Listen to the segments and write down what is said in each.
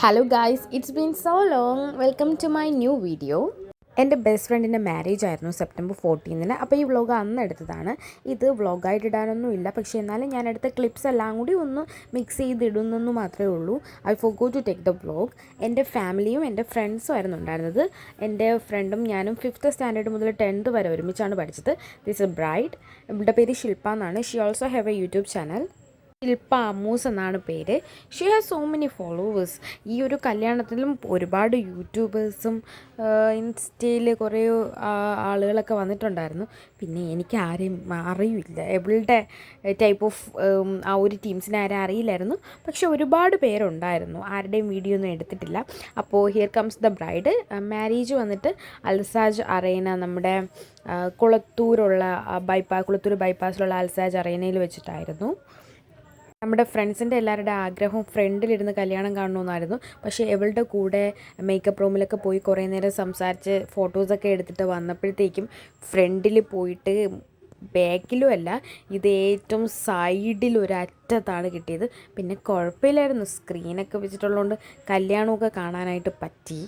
Hello guys, it's been so long. Welcome to my new video. എൻ്റെ best ഫ്രണ്ടിൻ്റെ marriage ആയിരുന്നു September 14. അപ്പോൾ ഈ വ്ളോഗ് അന്ന് എടുത്തതാണ്. ഇത് വ്ളോഗായിട്ട് ഇടാനൊന്നും ഇല്ല, പക്ഷേ എന്നാലും ഞാൻ എടുത്ത ക്ലിപ്സ് എല്ലാം കൂടി ഒന്ന് മിക്സ് ചെയ്തിടുന്നെന്ന് മാത്രമേ ഉള്ളൂ. I forgot to take the vlog. എൻ്റെ ഫാമിലിയും എൻ്റെ ഫ്രണ്ട്സും ആയിരുന്നു ഉണ്ടായിരുന്നത്. എൻ്റെ ഫ്രണ്ടും ഞാനും 5th സ്റ്റാൻഡേർഡ് മുതൽ 10th വരെ ഒരുമിച്ചാണ് പഠിച്ചത്. This a bride. ഇവളുടെ പേര് ശില്പ എന്നാണ്. She also have a YouTube channel. Shilpa Ammus എന്നാണ് പേര്. She has so many followers. ഈ ഒരു കല്യാണത്തിലും ഒരുപാട് യൂട്യൂബേഴ്സും ഇൻസ്റ്റയിൽ കുറേ ആളുകളൊക്കെ വന്നിട്ടുണ്ടായിരുന്നു. പിന്നെ എനിക്ക് ആരെയും അറിയില്ല, ഇവളുടെ ടൈപ്പ് ഓഫ് ആ ഒരു ടീംസിനെ ആരും അറിയില്ലായിരുന്നു. പക്ഷെ ഒരുപാട് പേരുണ്ടായിരുന്നു. ആരുടെയും വീഡിയോ ഒന്നും എടുത്തിട്ടില്ല. അപ്പോൾ here comes the bride. Marriage വന്നിട്ട് അൽസാജ് അറേന, നമ്മുടെ കുളത്തൂർ ബൈപ്പാസിലുള്ള അൽസാജ് അറേനയിൽ വെച്ചിട്ടായിരുന്നു. നമ്മുടെ ഫ്രണ്ട്സിൻ്റെ എല്ലാവരുടെ ആഗ്രഹവും ഫ്രണ്ടിലിരുന്ന് കല്യാണം കാണണമെന്നായിരുന്നു. പക്ഷേ ഇവളുടെ കൂടെ മേക്കപ്പ് റൂമിലൊക്കെ പോയി കുറേ നേരം സംസാരിച്ച് ഫോട്ടോസൊക്കെ എടുത്തിട്ട് വന്നപ്പോഴത്തേക്കും ഫ്രണ്ടിൽ പോയിട്ട് ബാക്കിലും അല്ല, ഇത് ഏറ്റവും സൈഡിൽ ഒരറ്റത്താണ് കിട്ടിയത്. പിന്നെ കുഴപ്പമില്ലായിരുന്നു, സ്ക്രീനൊക്കെ വെച്ചിട്ടുള്ളതുകൊണ്ട് കല്യാണമൊക്കെ കാണാനായിട്ട് പറ്റി.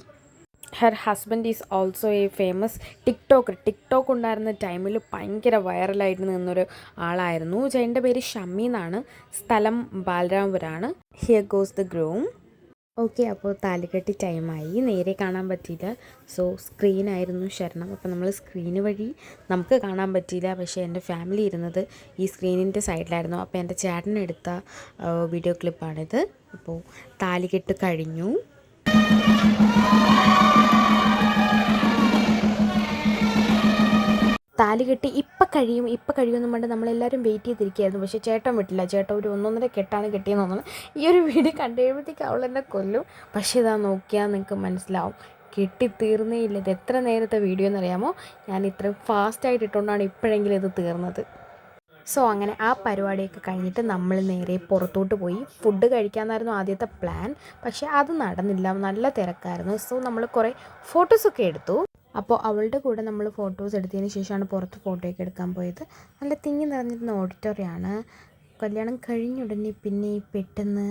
Her husband is also A famous TikToker. TikTok ഉണ്ടായിരുന്ന ടൈമിൽ ഭയങ്കര വൈറലായിട്ട് നിന്നൊരു ആളായിരുന്നു. ചേട്ടൻ്റെ പേര് ഷമ്മി എന്നാണ്. സ്ഥലം ബാലരാമപുരമാണ്. Here goes the groom. Okay, അപ്പോൾ താലികെട്ടി ടൈമായി. നേരെ കാണാൻ പറ്റിയില്ല, സോ സ്ക്രീനായിരുന്നു ശരണം. അപ്പോൾ നമ്മൾ സ്ക്രീന് വഴി നമുക്ക് കാണാൻ പറ്റിയില്ല. പക്ഷേ എൻ്റെ ഫാമിലി ഇരുന്നത് ഈ സ്ക്രീനിൻ്റെ സൈഡിലായിരുന്നു. അപ്പോൾ എൻ്റെ ചേട്ടനെടുത്ത വീഡിയോ ക്ലിപ്പാണിത്. അപ്പോൾ താലികെട്ട് കഴിഞ്ഞു. താലി കെട്ടി ഇപ്പം കഴിയുമെന്നും പണ്ട് നമ്മളെല്ലാവരും വെയിറ്റ് ചെയ്തിരിക്കുകയായിരുന്നു. പക്ഷേ ചേട്ടൻ വിട്ടില്ല. ചേട്ടൻ ഒരു 1.5 കെട്ടാണ് കെട്ടിയെന്ന് തോന്നുന്നു. ഈ ഒരു വീഡിയോ കണ്ടു കഴിയുമ്പോഴത്തേക്ക് അവളെന്നെ കൊല്ലും. പക്ഷേ ഇതാ നോക്കിയാൽ നിങ്ങൾക്ക് മനസ്സിലാവും, കെട്ടിത്തീർന്നേ ഇല്ല. ഇത് എത്ര നേരത്തെ വീഡിയോ എന്നറിയാമോ? ഞാൻ ഇത്രയും ഫാസ്റ്റായിട്ട് ഇട്ടുകൊണ്ടാണ് ഇപ്പോഴെങ്കിലും ഇത് തീർന്നത്. സോ അങ്ങനെ ആ പരിപാടിയൊക്കെ കഴിഞ്ഞിട്ട് നമ്മൾ നേരെ പുറത്തോട്ട് പോയി. ഫുഡ് കഴിക്കാമെന്നായിരുന്നു ആദ്യത്തെ പ്ലാൻ. പക്ഷേ അത് നടന്നില്ല, നല്ല തിരക്കായിരുന്നു. സോ നമ്മൾ കുറേ ഫോട്ടോസൊക്കെ എടുത്തു. അപ്പോൾ അവളുടെ കൂടെ നമ്മൾ ഫോട്ടോസ് എടുത്തതിന് ശേഷമാണ് പുറത്ത് ഫോട്ടോയൊക്കെ എടുക്കാൻ പോയത്. നല്ല തിങ്ങി നിറഞ്ഞിരുന്ന ഓഡിറ്റോറിയമാണ്. കല്യാണം കഴിഞ്ഞുടനെ പിന്നെ പെട്ടെന്ന്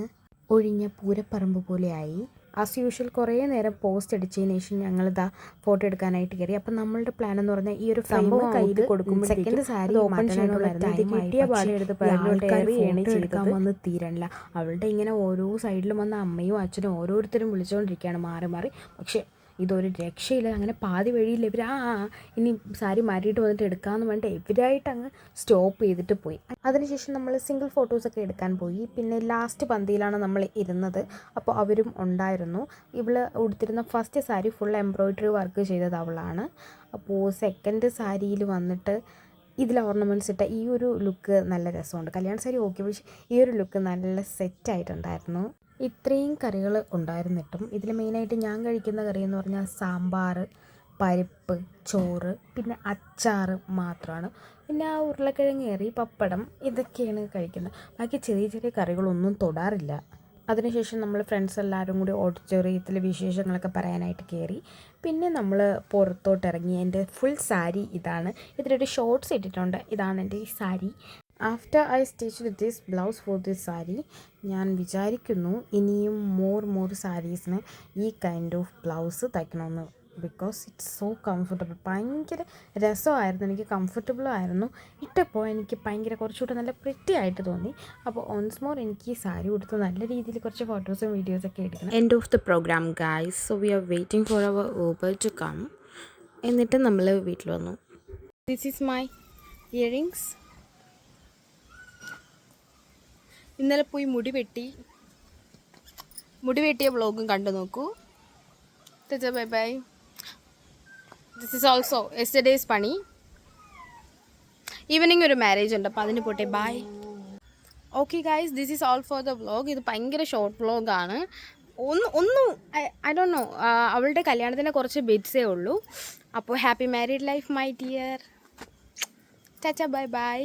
ഒഴിഞ്ഞ പൂരപ്പറമ്പ് പോലെയായി. ആസ് യൂഷ്വൽ കുറേ നേരം പോസ്റ്റ് അടിച്ചതിന് ശേഷം ഞങ്ങളിതാ ഫോട്ടോ എടുക്കാനായിട്ട് കയറി. അപ്പം നമ്മളുടെ പ്ലാൻ എന്ന് പറഞ്ഞാൽ ഈ ഒരു ഫ്രെയിം കയ്യിൽ കൊടുക്കുമ്പോൾ സെക്കൻഡ് സാരി ഓപ്പൺ ചെയ്യാനുള്ള ടൈം കിട്ടിയ പാടെ എടുക്കാൻ വന്ന് തീരണില്ല. അവളുടെ ഇങ്ങനെ ഓരോ സൈഡിലും വന്ന അമ്മയും അച്ഛനും ഓരോരുത്തരും വിളിച്ചുകൊണ്ടിരിക്കുകയാണ് മാറി മാറി. പക്ഷേ ഇതൊരു രക്ഷയില്ല. അങ്ങനെ പാതി വഴിയിൽ ഇവർ ഇനി സാരി മാറ്റിയിട്ട് വന്നിട്ട് എടുക്കാമെന്ന് പറഞ്ഞിട്ട് ഇവരായിട്ട് അങ്ങ് സ്റ്റോപ്പ് ചെയ്തിട്ട് പോയി. അതിനുശേഷം നമ്മൾ സിംഗിൾ ഫോട്ടോസൊക്കെ എടുക്കാൻ പോയി. പിന്നെ ലാസ്റ്റ് പന്തിയിലാണ് നമ്മൾ ഇരുന്നത്. അപ്പോൾ അവരും ഉണ്ടായിരുന്നു. ഇവള് ഉടുത്തിരുന്ന first sari full embroidery work ചെയ്തത് അവളാണ്. അപ്പോൾ സെക്കൻഡ് സാരിയിൽ വന്നിട്ട് ഇതിൽ ഓർണമെൻറ്റ്സ് ഇട്ട ഈ ഒരു ലുക്ക് നല്ല രസമുണ്ട്. കല്യാണ സാരി ഓക്കെ, പക്ഷേ ഈ ഒരു ലുക്ക് നല്ല സെറ്റായിട്ടുണ്ടായിരുന്നു. ഇത്രയും കറികൾ ഉണ്ടായിരുന്നിട്ടും ഇതിൽ മെയിനായിട്ട് ഞാൻ കഴിക്കുന്ന കറി എന്ന് പറഞ്ഞാൽ സാമ്പാർ, പരിപ്പ്, ചോറ്, പിന്നെ അച്ചാർ മാത്രമാണ്. പിന്നെ ആ ഉരുളക്കിഴങ്ങ് കറി, പപ്പടം, ഇതൊക്കെയാണ് കഴിക്കുന്നത്. ബാക്കി ചെറിയ ചെറിയ കറികളൊന്നും തൊടാറില്ല. അതിനുശേഷം നമ്മൾ ഫ്രണ്ട്സ് എല്ലാവരും കൂടി ഓഡിറ്റോറിയത്തിൽ വിശേഷങ്ങളൊക്കെ പറയാനായിട്ട് കയറി. പിന്നെ നമ്മൾ പുറത്തോട്ട് ഇറങ്ങി. എൻ്റെ ഫുൾ സാരി ഇതാണ്. ഇതിലൊരു ഷോർട്ട്സ് ഇട്ടിട്ടുണ്ട്. ഇതാണ് എൻ്റെ ഈ sari. After I stitched this blouse for this sari, ഞാൻ വിചാരിക്കുന്നു ഇനിയും മോർ സാരീസിന് ഈ കൈൻഡ് ഓഫ് ബ്ലൗസ് തയ്ക്കണമെന്ന്. Because it's so comfortable. ഭയങ്കര രസമായിരുന്നു, എനിക്ക് കംഫർട്ടബിളും ആയിരുന്നു. ഇട്ടപ്പോൾ എനിക്ക് ഭയങ്കര കുറച്ചുകൂടെ നല്ല പ്രിറ്റി ആയിട്ട് തോന്നി. അപ്പോൾ ഓൺസ് മോർ എനിക്ക് ഈ സാരി കൊടുത്ത് നല്ല രീതിയിൽ കുറച്ച് ഫോട്ടോസും വീഡിയോസൊക്കെ എടുക്കണം. End of the program guys. So we are waiting for our Uber to come. എന്നിട്ട് നമ്മൾ വീട്ടിൽ വന്നു. This is my earrings. ഇന്നലെ പോയി മുടി വെട്ടിയ വ്ളോഗും കണ്ടു നോക്കൂ. Bye bye. This is also yesterday's പണി. ഈവനിങ് ഒരു മാരേജ് ഉണ്ട്, അപ്പോൾ അതിന് പോട്ടെ. Bye. Okay guys, this is all for the vlog. ഇത് ഭയങ്കര ഷോർട്ട് വ്ളോഗാണ്. ഒന്നും ഐ ഡോണ്ട് നോ. അവളുടെ കല്യാണത്തിന് കുറച്ച് ബിറ്റ്സേ ഉള്ളൂ. അപ്പോൾ happy married life my dear. ചാച്ചാ, ബൈ ബൈ.